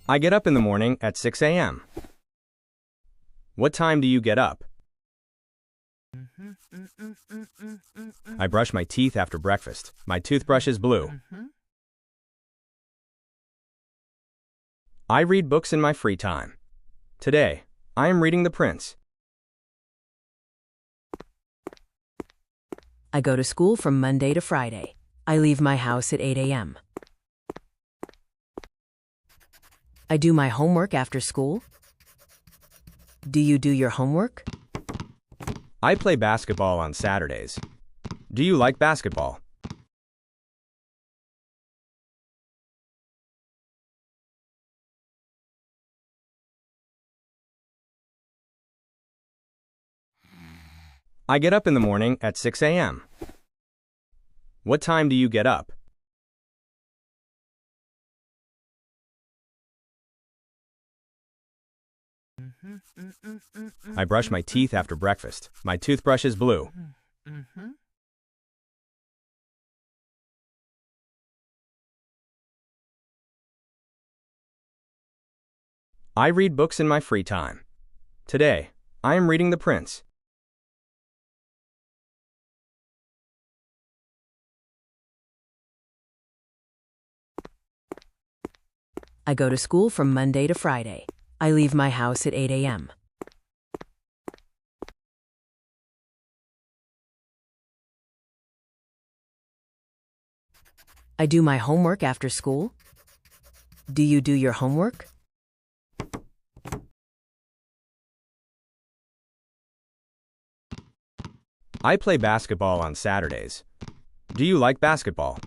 I get up in the morning at 6 a.m. What time do you get up? I brush my teeth after breakfast. My toothbrush is blue. I read books in my free time. Today, I am reading The Prince. I go to school from Monday to Friday. I leave my house at 8 a.m. I do my homework after school. Do you do your homework? I play basketball on Saturdays. Do you like basketball? I get up in the morning at 6 a.m. What time do you get up? I brush my teeth after breakfast. My toothbrush is blue. I read books in my free time. Today, I am reading The Prince. I go to school from Monday to Friday. I leave my house at 8 a.m. I do my homework after school. Do you do your homework? I play basketball on Saturdays. Do you like basketball?